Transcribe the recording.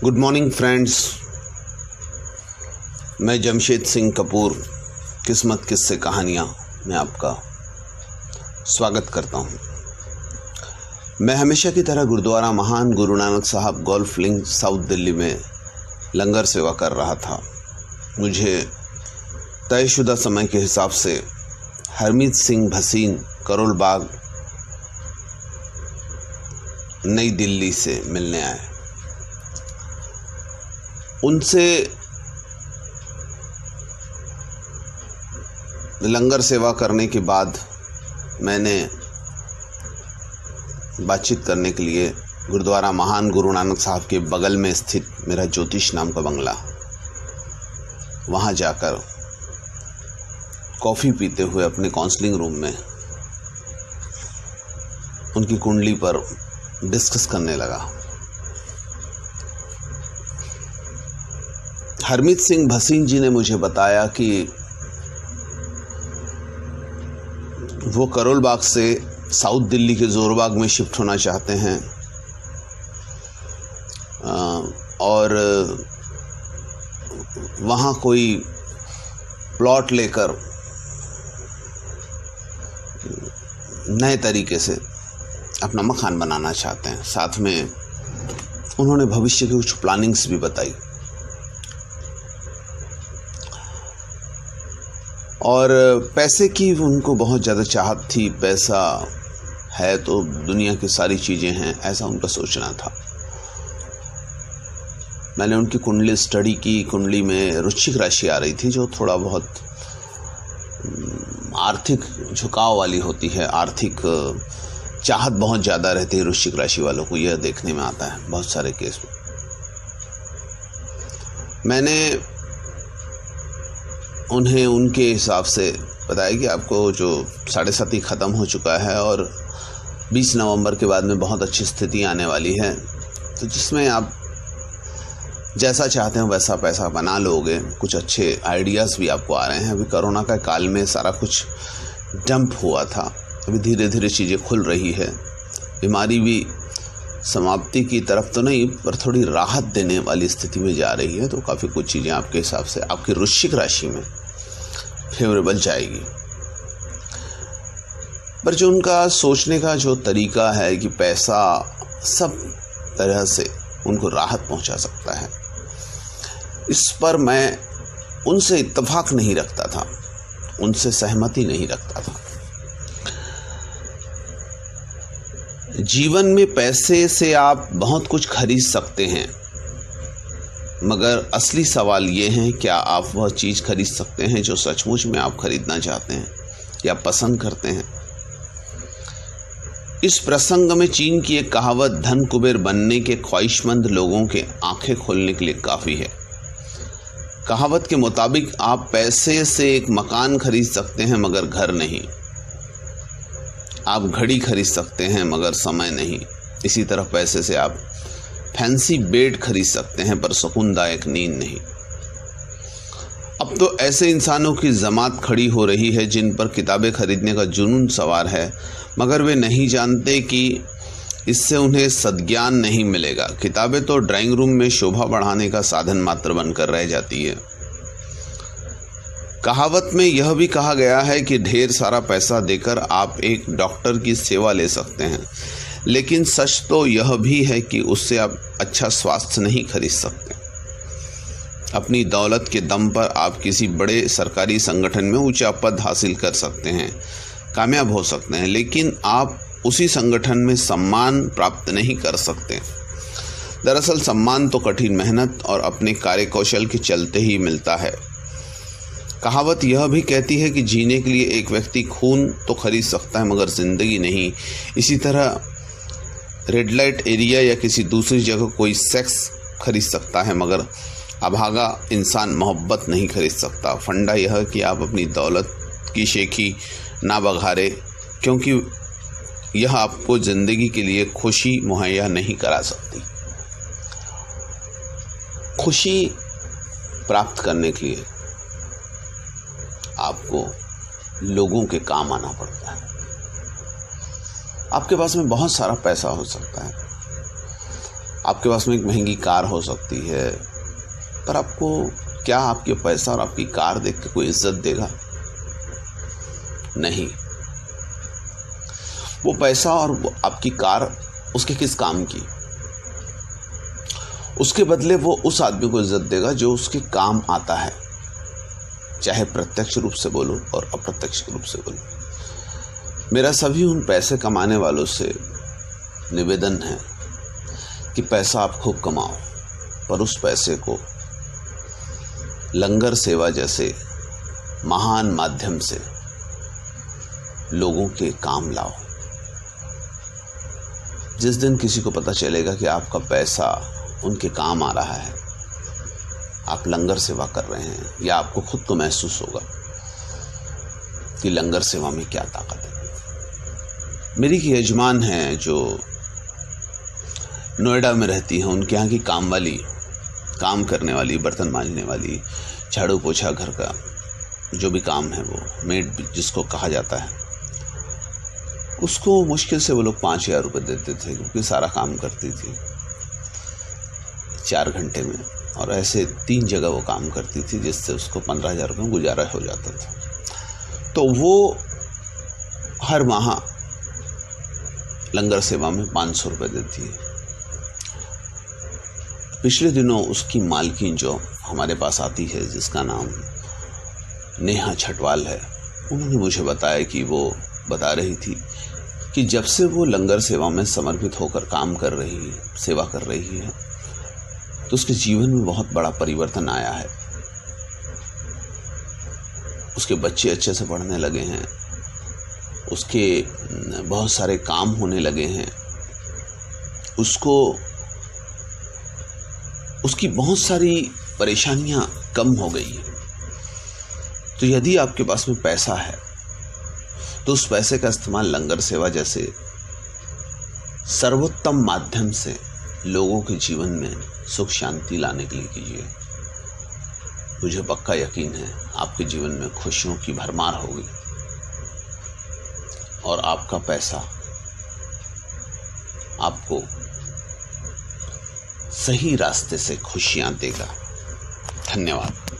Good morning friends, मैं जमशेद सिंह कपूर किस्मत किस्से कहानियाँ में आपका स्वागत करता हूँ। मैं हमेशा की तरह गुरुद्वारा महान गुरु नानक साहब गोल्फ लिंक साउथ दिल्ली में लंगर सेवा कर रहा था। मुझे तयशुदा समय के हिसाब से हरमीत सिंह भसीन करोल बाग नई दिल्ली से मिलने आए। उनसे लंगर सेवा करने के बाद मैंने बातचीत करने के लिए गुरुद्वारा महान गुरु नानक साहब के बगल में स्थित मेरा ज्योतिष नाम का बंगला, वहाँ जाकर कॉफ़ी पीते हुए अपने काउंसलिंग रूम में उनकी कुंडली पर डिस्कस करने लगा। हरमीत सिंह भसीन जी ने मुझे बताया कि वो करोल बाग से साउथ दिल्ली के जोरबाग में शिफ्ट होना चाहते हैं और वहाँ कोई प्लॉट लेकर नए तरीके से अपना मकान बनाना चाहते हैं। साथ में उन्होंने भविष्य की कुछ प्लानिंग्स भी बताई और पैसे की उनको बहुत ज़्यादा चाहत थी। पैसा है तो दुनिया की सारी चीज़ें हैं, ऐसा उनका सोचना था। मैंने उनकी कुंडली स्टडी की। कुंडली में वृश्चिक राशि आ रही थी जो थोड़ा बहुत आर्थिक झुकाव वाली होती है। आर्थिक चाहत बहुत ज़्यादा रहती है वृश्चिक राशि वालों को, यह देखने में आता है बहुत सारे केस में। मैंने उन्हें उनके हिसाब से बताया कि आपको जो 7.5 ख़त्म हो चुका है और 20 नवंबर के बाद में बहुत अच्छी स्थिति आने वाली है, तो जिसमें आप जैसा चाहते हैं वैसा पैसा बना लोगे। कुछ अच्छे आइडियाज़ भी आपको आ रहे हैं। अभी कोरोना का काल में सारा कुछ डंप हुआ था, अभी धीरे धीरे चीज़ें खुल रही है। बीमारी भी समाप्ति की तरफ तो नहीं पर थोड़ी राहत देने वाली स्थिति में जा रही है। तो काफ़ी कुछ चीज़ें आपके हिसाब से आपकी वृश्चिक राशि में फेवरेबल जाएगी। पर जो उनका सोचने का जो तरीका है कि पैसा सब तरह से उनको राहत पहुंचा सकता है, इस पर मैं उनसे इत्तेफाक नहीं रखता था, उनसे सहमति नहीं रखता था। जीवन में पैसे से आप बहुत कुछ खरीद सकते हैं, मगर असली सवाल ये है क्या आप वह चीज़ खरीद सकते हैं जो सचमुच में आप खरीदना चाहते हैं या पसंद करते हैं। इस प्रसंग में चीन की एक कहावत धन कुबेर बनने के ख्वाहिशमंद लोगों के आंखें खोलने के लिए काफ़ी है। कहावत के मुताबिक आप पैसे से एक मकान खरीद सकते हैं मगर घर नहीं। आप घड़ी खरीद सकते हैं मगर समय नहीं। इसी तरह पैसे से आप फैंसी बेड खरीद सकते हैं पर सुकूनदायक नींद नहीं। अब तो ऐसे इंसानों की जमात खड़ी हो रही है जिन पर किताबें खरीदने का जुनून सवार है, मगर वे नहीं जानते कि इससे उन्हें सद्ज्ञान नहीं मिलेगा। किताबें तो ड्राइंग रूम में शोभा बढ़ाने का साधन मात्र बनकर रह जाती है। कहावत में यह भी कहा गया है कि ढेर सारा पैसा देकर आप एक डॉक्टर की सेवा ले सकते हैं, लेकिन सच तो यह भी है कि उससे आप अच्छा स्वास्थ्य नहीं खरीद सकते। अपनी दौलत के दम पर आप किसी बड़े सरकारी संगठन में ऊंचा पद हासिल कर सकते हैं, कामयाब हो सकते हैं, लेकिन आप उसी संगठन में सम्मान प्राप्त नहीं कर सकते। दरअसल सम्मान तो कठिन मेहनत और अपने कार्यकौशल के चलते ही मिलता है। कहावत यह भी कहती है कि जीने के लिए एक व्यक्ति खून तो खरीद सकता है मगर ज़िंदगी नहीं। इसी तरह रेड लाइट एरिया या किसी दूसरी जगह कोई सेक्स खरीद सकता है मगर अभागा इंसान मोहब्बत नहीं खरीद सकता। फंडा यह है कि आप अपनी दौलत की शेखी ना बघारे, क्योंकि यह आपको ज़िंदगी के लिए खुशी मुहैया नहीं करा सकती। खुशी प्राप्त करने के लिए आपको लोगों के काम आना पड़ता है। आपके पास में बहुत सारा पैसा हो सकता है, आपके पास में एक महंगी कार हो सकती है, पर आपको क्या आपके पैसा और आपकी कार देख के कोई इज्जत देगा? नहीं। वो पैसा और वो आपकी कार उसके किस काम की? उसके बदले वो उस आदमी को इज्जत देगा जो उसके काम आता है, चाहे प्रत्यक्ष रूप से बोलूं और अप्रत्यक्ष रूप से बोलूं। मेरा सभी उन पैसे कमाने वालों से निवेदन है कि पैसा आप खूब कमाओ, पर उस पैसे को लंगर सेवा जैसे महान माध्यम से लोगों के काम लाओ। जिस दिन किसी को पता चलेगा कि आपका पैसा उनके काम आ रहा है, आप लंगर सेवा कर रहे हैं, या आपको खुद को महसूस होगा कि लंगर सेवा में क्या ताकत है। मेरी एक यजमान है जो नोएडा में रहती हैं। उनके यहाँ की काम करने वाली, बर्तन मांजने वाली, झाड़ू पोछा, घर का जो भी काम है, वो मेड जिसको कहा जाता है, उसको मुश्किल से वो लोग 5,000 रुपये देते थे, क्योंकि सारा काम करती थी 4 घंटे में, और ऐसे 3 जगह वो काम करती थी, जिससे उसको 15,000 रुपये में गुजारा हो जाता था। तो वो हर माह लंगर सेवा में 500 रुपये देती है। पिछले दिनों उसकी मालकिन जो हमारे पास आती है, जिसका नाम नेहा छटवाल है, उन्होंने मुझे बताया कि वो बता रही थी कि जब से वो लंगर सेवा में समर्पित होकर सेवा कर रही है, तो उसके जीवन में बहुत बड़ा परिवर्तन आया है। उसके बच्चे अच्छे से पढ़ने लगे हैं, उसके बहुत सारे काम होने लगे हैं, उसकी बहुत सारी परेशानियां कम हो गई हैं। तो यदि आपके पास में पैसा है, तो उस पैसे का इस्तेमाल लंगर सेवा जैसे सर्वोत्तम माध्यम से लोगों के जीवन में सुख शांति लाने के लिए कीजिए। मुझे पक्का यकीन है आपके जीवन में खुशियों की भरमार होगी और आपका पैसा आपको सही रास्ते से खुशियां देगा। धन्यवाद।